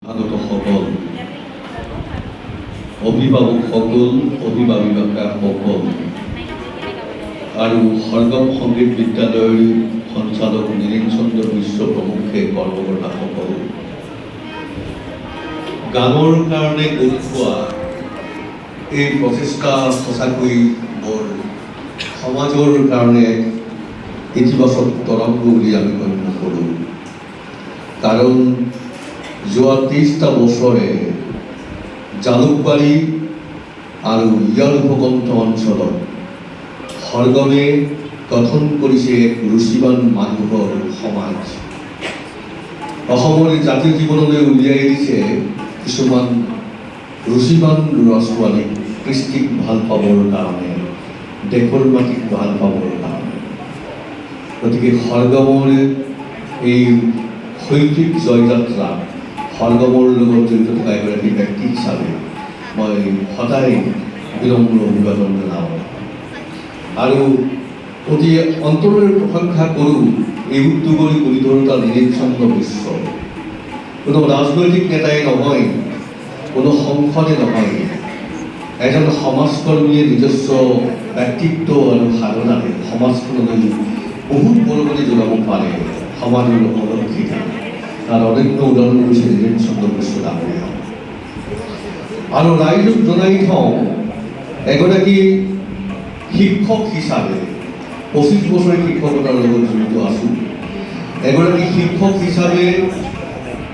আগত সকল অভিভাৱকসকল, অভিভাৱিকাসকল আৰু সৰ্গম সংগীত বিদ্যালয়ৰ সঞ্চালক নীলেন চন্দ্ৰ মিশ্ৰ প্ৰমুখ্যে কৰ্মকৰ্তাসকল, গানৰ কাৰণে গোট খোৱা এই প্ৰচেষ্টা সঁচাকৈ বৰ সমাজৰ কাৰণে ইতিবাচক তৰংগ বুলি আমি গণ্য কৰোঁ। কাৰণ যোৱা 30টা বছৰে জালুকবাৰী আৰু ইয়াৰ উপকণ্ঠ অঞ্চলত সৰ্গমে গঠন কৰিছে এক ৰুচিবান মানুহৰ সমাজ। অসমৰ জাতীয় জীৱনলৈ উলিয়াই দিছে কিছুমান ৰুচিবান ল'ৰা ছোৱালীক কৃষ্টিক ভাল পাবৰ কাৰণে, দেশৰ মাটিক ভাল পাবৰ কাৰণে। গতিকে সৰ্গমৰ এই শৈল্পিক জয়যাত্ৰা, সৰ্গমৰ লগত জড়িত থকা এগৰাকী ব্যক্তি হিচাপে মই সদায় বিনম্ৰ অভিবাদন জনাওঁ আৰু অতি অন্তৰেৰে প্ৰশংসা কৰোঁ এই উদ্যোগৰ গুৰিধৰোতা নীলেন চন্দ্ৰ মিশ্ৰ। কোনো ৰাজনৈতিক নেতাই নহয়, কোনো সংসদে নহয়, এজন সমাজকৰ্মীয়ে নিজস্ব ব্যক্তিত্ব আৰু সাধনাৰে সমাজখনলৈ বহুত বৰঙণি যোগাব পাৰে। সমাজৰ অলক্ষিত তাৰ অনন্য উদাহৰণ হৈছে নীলেন চন্দ্ৰ মিশ্ৰ ডাঙৰীয়া। আৰু ৰাইজক জনাই থওঁ, এগৰাকী শিক্ষক হিচাপে 25 বছৰে শিক্ষকতাৰ লগত জড়িত আছোঁ। এগৰাকী শিক্ষক হিচাপে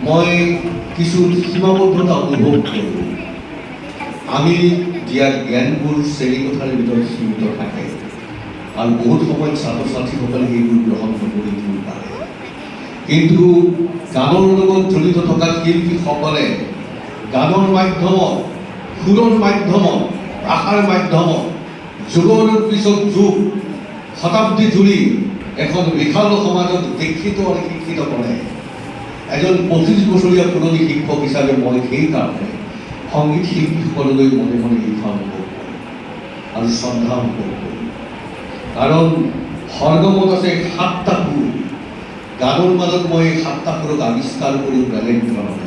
মই কিছু সীমাবদ্ধতা অনুভৱ কৰোঁ। আমি দিয়া জ্ঞানবোৰ শ্ৰেণীকোঠাৰ ভিতৰত সীমিত থাকে আৰু বহুত সময়ত ছাত্ৰ ছাত্ৰীসকলে সেইবোৰ গ্ৰহণ নকৰিব পাৰে। কিন্তু গানৰ লগত জড়িত থকা শিল্পীসকলে গানৰ মাধ্যমত, সুৰৰ মাধ্যমত, ভাষাৰ মাধ্যমত যুগৰ পিছত যুগ, শতাব্দী জুৰি এখন বিশাল সমাজক দীক্ষিত আৰু শিক্ষিত কৰে। এজন 25 বছৰীয়া পুৰণি শিক্ষক হিচাপে মই সেইকাৰণে সংগীত শিল্পীসকললৈ মনে মনে ঈৰ্ষা অনুভৱ কৰোঁ আৰু শ্ৰদ্ধা অনুভৱ কৰোঁ। কাৰণ সৰ্গমত আছে 7টা সুৰ। গানৰ মাজত মই 7টা সুৰক আৱিষ্কাৰ কৰি বেলেগ ধৰণে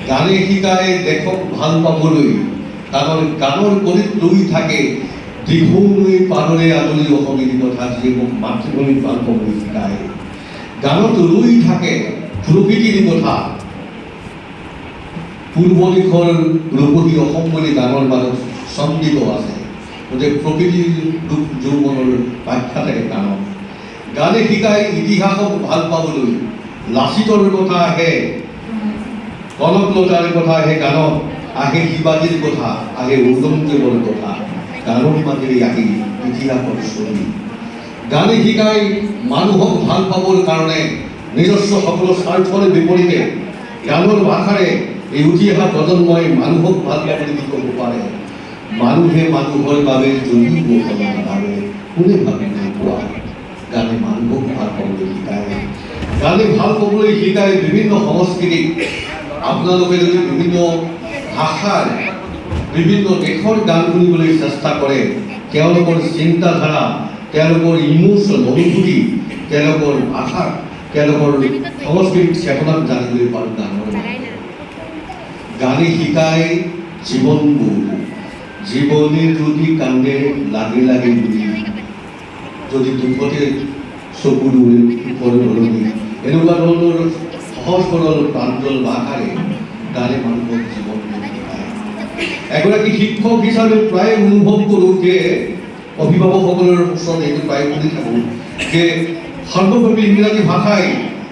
গানে শিকাই দেশক ভাল পাবলৈ, কাৰণ গানৰ গণিত লৈ থাকে দীঘৈ পাৰৰে আজৰি অসমীয়া কথা, যিয়ে মোক মাতৃভূমিক ভাল পাবলৈ শিকায়। গানত লৈ থাকে প্ৰকৃতিৰ কথা, পূৰ্ব দিশৰ ৰূপহী অসম বুলি গানৰ মাজত চন্দিত আছে। গতিকে প্ৰকৃতিৰ ৰূপ যৌৱনৰ ব্যাখ্যা থাকে গানত। গানে শিকাই ইতিহাসক ভাল পাবলৈ, লাচিতৰ কথা আহে, কনকলতাৰ কথা আহে গানত, আহে শিৱাজীৰ কথা, আহে ঔৰংজেবৰ কথা। গানৰ মাজেৰে আহি ইতিহাসৰ ছবি। গানে শিকাই মানুহক ভাল পাবৰ কাৰণে নিজস্ব সকলো স্বাৰ্থৰ বিপৰীতে গানৰ ভাষাৰে এই উঠি অহা প্ৰজন্মই মানুহক ভাল পাবলৈ কি ক'ব পাৰে। মানুহে মানুহৰ বাবে জ্বলিব ভাবে, কোনে ভাবে নোপোৱা। গানে মানুহক ভাল পাবলৈ শিকায়। গানে ভাল পাবলৈ শিকায় বিভিন্ন সংস্কৃতিক। আপোনালোকে যদি বিভিন্ন ভাষাৰ, বিভিন্ন দেশৰ গান শুনিবলৈ চেষ্টা কৰে, তেওঁলোকৰ চিন্তাধাৰা, তেওঁলোকৰ ইমোশ্যন, অনুভূতি, তেওঁলোকৰ ভাষা, তেওঁলোকৰ সংস্কৃতিক চেতনাক জানিবলৈ পাৰোঁ গানৰ। গানে শিকায় জীৱনবোৰ। জীৱনে যদি কান্দে লাগে লাগে বুলি, যদি দুখতে চকু ৰুৱে সুখৰ ধৰণী, এনেকুৱা ধৰণৰ সহজ সৰল প্ৰাঞ্জল ভাষাৰে গানে মানুহক জীৱন শিকায়। এগৰাকী শিক্ষক হিচাপে প্ৰায় অনুভৱ কৰোঁ যে অভিভাৱকসকলৰ ওচৰত এইটো প্ৰায় শুনি থাকোঁ যে সৰ্বব্যাপী ইংৰাজী ভাষাই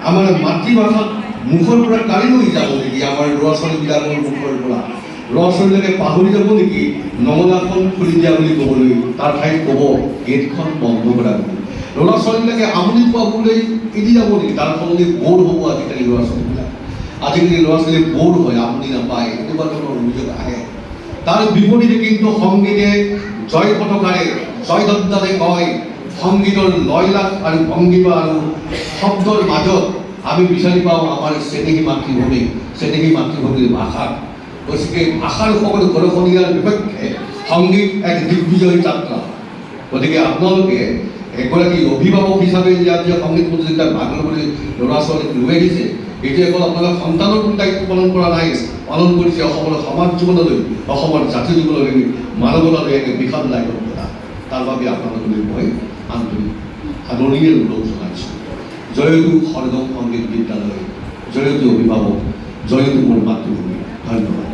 আমাৰ মাতৃভাষাক মুখৰ পৰা কাঢ়ি লৈ যাব নেকি, আমাৰ ল'ৰা ছোৱালীবিলাকৰ মুখৰ পৰা। ল'ৰা ছোৱালীবিলাকে পাহৰি যাব নেকি নমনাখন খুলি দিয়া বুলি ক'বলৈ, তাৰ ঠাইত ক'ব গেটখন বন্ধ কৰা বুলি। ল'ৰা ছোৱালীবিলাকে আমনি পাবলৈ এৰি যাব নেকি, তাৰ সলনি ব'ৰ হ'ব আজিকালি ল'ৰা ছোৱালীবিলাক। আজিকালি ল'ৰা ছোৱালী ব'ৰ হয়, আমনি নাপায়, এনেকুৱা ধৰণৰ অভিযোগ আহে। তাৰ বিপৰীতে কিন্তু সংগীতে জয় পতাকাৰে, জয় দত্তাৰে কয়, সংগীতৰ লয়লাস আৰু ভংগীমা আৰু শব্দৰ মাজত আমি বিচাৰি পাওঁ আমাৰ চেনেহী মাতৃভূমি, চেনেহী মাতৃভূমিৰ ভাষা। গতিকে ভাষাৰ সকলো গৰখনীয়াৰ বিপক্ষে সংগীত এক দিগ্বিজয় যাত্ৰা। গতিকে আপোনালোকে এগৰাকী অভিভাৱক হিচাপে ইয়াত যে সংগীত প্ৰতিযোগিতাত ভাগ ল'বলৈ ল'ৰা ছোৱালীক লৈ আহিছে, এইটো অকল আপোনালোকৰ সন্তানৰ কোনো দায়িত্ব পালন কৰা নাই, পালন কৰিছে অসমৰ সমাজ জীৱনলৈ, অসমৰ জাতি জীৱনলৈ, মানৱতালৈ এক বিশাল দায়বদ্ধতা। তাৰ বাবে আপোনালোকলৈ মই আন্তৰিক আদৰণীয় অনুৰোধ জনাইছোঁ। জয়তু সৰ্গম সংগীত বিদ্যালয়, জয়তু অভিভাৱক, জয়তু মোৰ মাতৃভূমি। ধন্যবাদ।